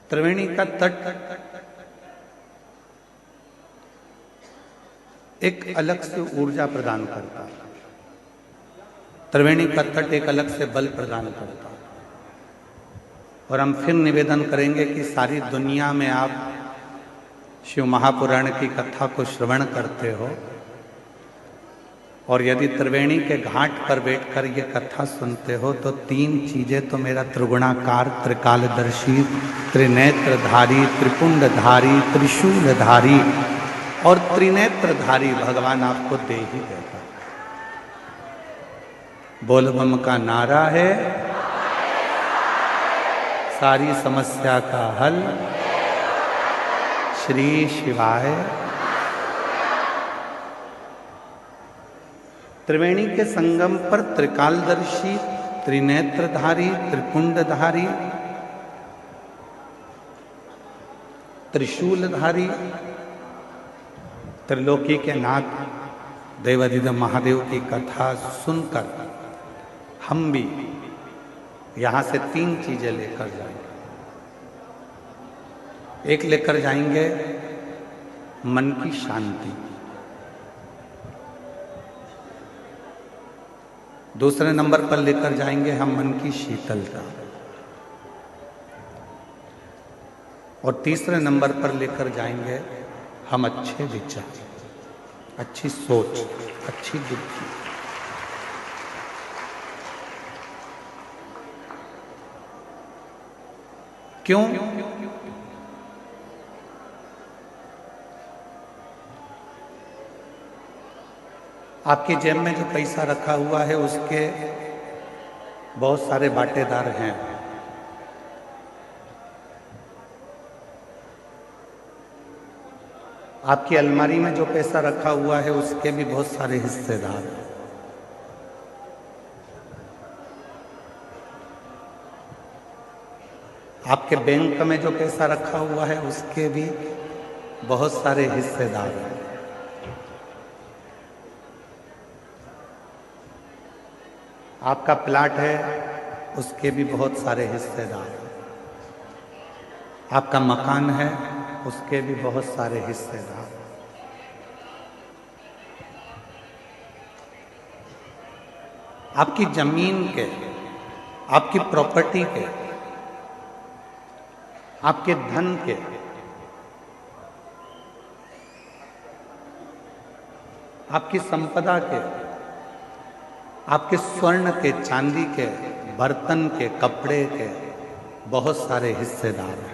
त्रिवेणी का तट एक अलग से ऊर्जा प्रदान करता है। त्रिवेणी का तट एक अलग से बल प्रदान करता है। और हम फिर निवेदन करेंगे कि सारी दुनिया में आप शिव महापुराण की कथा को श्रवण करते हो, और यदि त्रिवेणी के घाट पर बैठकर ये कथा सुनते हो तो तीन चीजें तो मेरा त्रिगुणाकार, त्रिकालदर्शी, त्रिनेत्रधारी, त्रिपुंडधारी, त्रिशूलधारी और त्रिनेत्रधारी भगवान आपको दे ही देगा। बोल बम का नारा है, सारी समस्या का हल श्री शिवाय। त्रिवेणी के संगम पर त्रिकालदर्शी, त्रिनेत्रधारी, त्रिपुंडधारी, त्रिशूलधारी, त्रिलोकी के नाथ देवाधिदेव महादेव की कथा सुनकर हम भी यहां से तीन चीजें लेकर जाएंगे। एक लेकर जाएंगे मन की शांति, दूसरे नंबर पर लेकर जाएंगे हम मन की शीतलता, और तीसरे नंबर पर लेकर जाएंगे हम अच्छे विचार, अच्छी सोच, अच्छी बुद्धि। क्यों? आपकी जेब में जो पैसा रखा हुआ है उसके बहुत सारे बाटेदार हैं। आपकी अलमारी में जो पैसा रखा हुआ है उसके भी बहुत सारे हिस्सेदार हैं। आपके बैंक में जो पैसा रखा हुआ है उसके भी बहुत सारे हिस्सेदार हैं। आपका प्लाट है उसके भी बहुत सारे हिस्सेदार हैं। आपका मकान है उसके भी बहुत सारे हिस्सेदार। आपकी जमीन के, आपकी प्रॉपर्टी के, आपके धन के, आपकी संपदा के, आपके स्वर्ण के, चांदी के, बर्तन के, कपड़े के बहुत सारे हिस्सेदार हैं।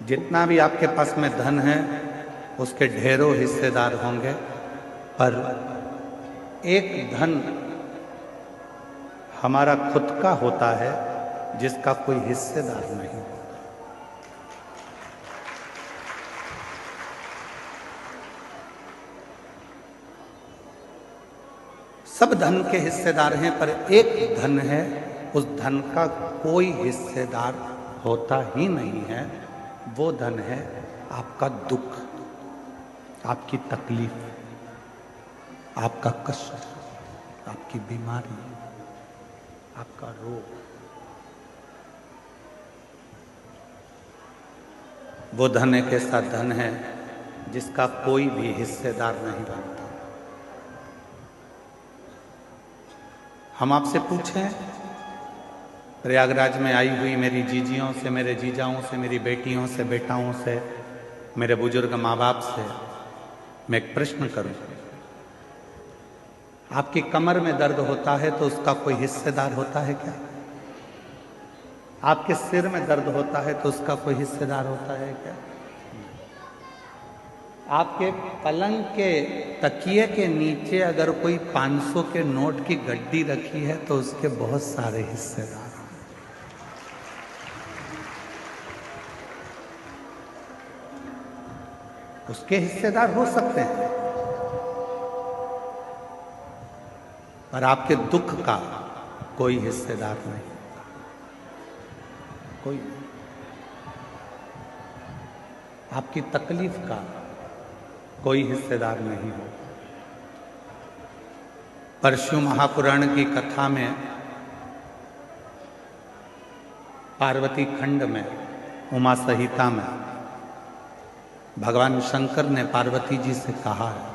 जितना भी आपके पास में धन है उसके ढेरों हिस्सेदार होंगे, पर एक धन हमारा खुद का होता है जिसका कोई हिस्सेदार नहीं होता। सब धन के हिस्सेदार हैं, पर एक धन है, उस धन का कोई हिस्सेदार होता ही नहीं है। वो धन है आपका दुख, आपकी तकलीफ, आपका कष्ट, आपकी बीमारी, आपका रोग। वो धन एक ऐसा धन है जिसका कोई भी हिस्सेदार नहीं बनता। हम आपसे पूछें, प्रयागराज में आई हुई मेरी जीजियों से, मेरे जीजाओं से, मेरी बेटियों से, बेटाओं से, मेरे बुजुर्ग माँ बाप से मैं एक प्रश्न करूं, आपकी कमर में दर्द होता है तो उसका कोई हिस्सेदार होता है क्या? आपके सिर में दर्द होता है तो उसका कोई हिस्सेदार होता है क्या? आपके पलंग के तकिए के नीचे अगर कोई 500 के नोट की गड्डी रखी है तो उसके बहुत सारे हिस्सेदार हैं। उसके हिस्सेदार हो सकते हैं, पर आपके दुख का कोई हिस्सेदार नहीं, कोई नहीं। आपकी तकलीफ का कोई हिस्सेदार नहीं हो। परशु महापुराण की कथा में पार्वती खंड में उमा संहिता में भगवान शंकर ने पार्वती जी से कहा है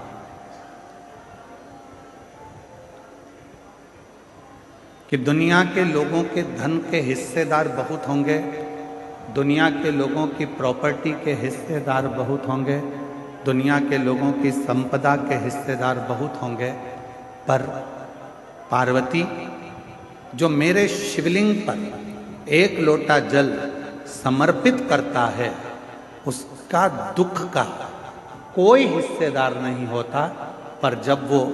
कि दुनिया के लोगों के धन के हिस्सेदार बहुत होंगे, दुनिया के लोगों की प्रॉपर्टी के हिस्सेदार बहुत होंगे, दुनिया के लोगों की संपदा के हिस्सेदार बहुत होंगे, पर पार्वती जो मेरे शिवलिंग पर एक लोटा जल समर्पित करता है उसका दुख का कोई हिस्सेदार नहीं होता, पर जब वो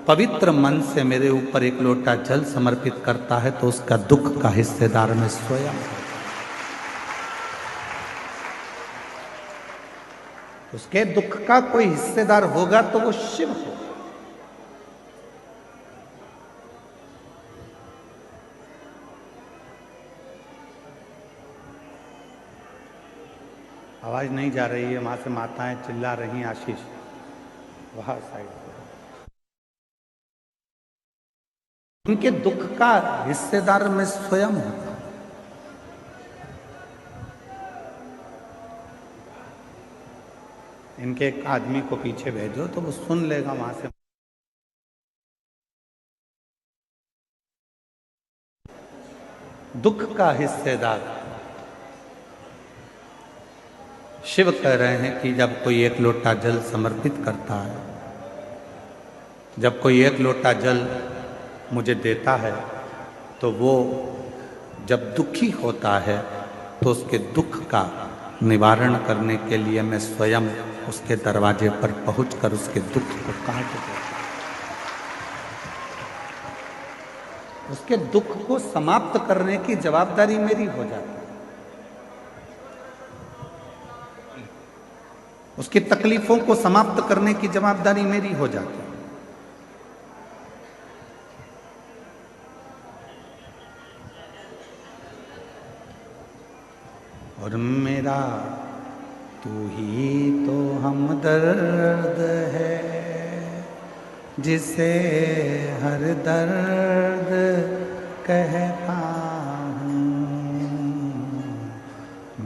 पवित्र मन से मेरे ऊपर एक लोटा जल समर्पित करता है तो उसका दुख का हिस्सेदार मैं स्वयं हूं। उसके दुख का कोई हिस्सेदार होगा तो वो शिव होगा। आवाज नहीं जा रही है, वहां से माताएं चिल्ला रही हैं, आशीष वहां साइड पर। उनके दुख का हिस्सेदार मैं स्वयं हूं। इनके एक आदमी को पीछे भेजो तो वो सुन लेगा वहां से। दुख का हिस्सेदार शिव कह रहे हैं कि जब कोई एक लोटा जल समर्पित करता है, जब कोई एक लोटा जल मुझे देता है, तो वो जब दुखी होता है तो उसके दुख का निवारण करने के लिए मैं स्वयं उसके दरवाजे पर पहुंचकर उसके दुख को काट देता हूं। उसके दुख को समाप्त करने की जवाबदारी मेरी हो जाती है। उसकी तकलीफों को समाप्त करने की जवाबदारी मेरी हो जाती है। और मेरा तू ही तो हमदर्द है, जिसे हर दर्द कहता हूँ।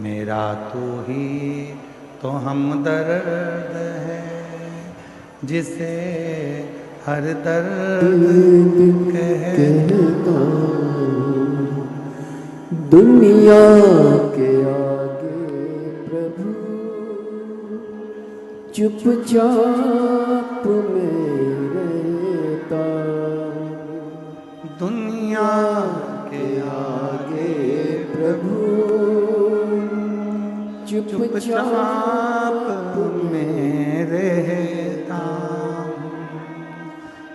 मेरा तू ही तो हमदर्द है, जिसे हर दर्द कहता हूँ। दुनिया के आगे प्रभु चुपचाप में रहता। दुनिया के आगे प्रभु चुपचाप में रहता।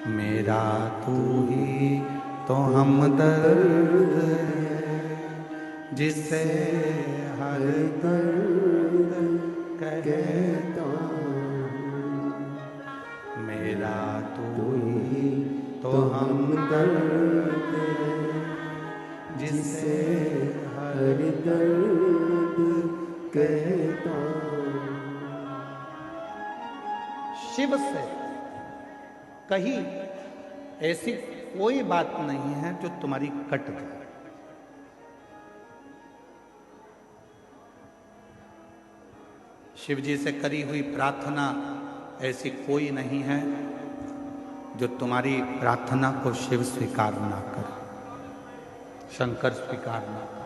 मेरा तू ही तो हमदर्द है, जिसे हर दर्द कहता हूँ। मेरा तू ही तो हमदर्द है, जिसे हर दर्द कहता हूँ। शिव से कहीं ऐसी कोई बात नहीं है जो तुम्हारी कट जाए। शिव जी से करी हुई प्रार्थना ऐसी कोई नहीं है जो तुम्हारी प्रार्थना को शिव स्वीकार ना करे, शंकर स्वीकार ना करे।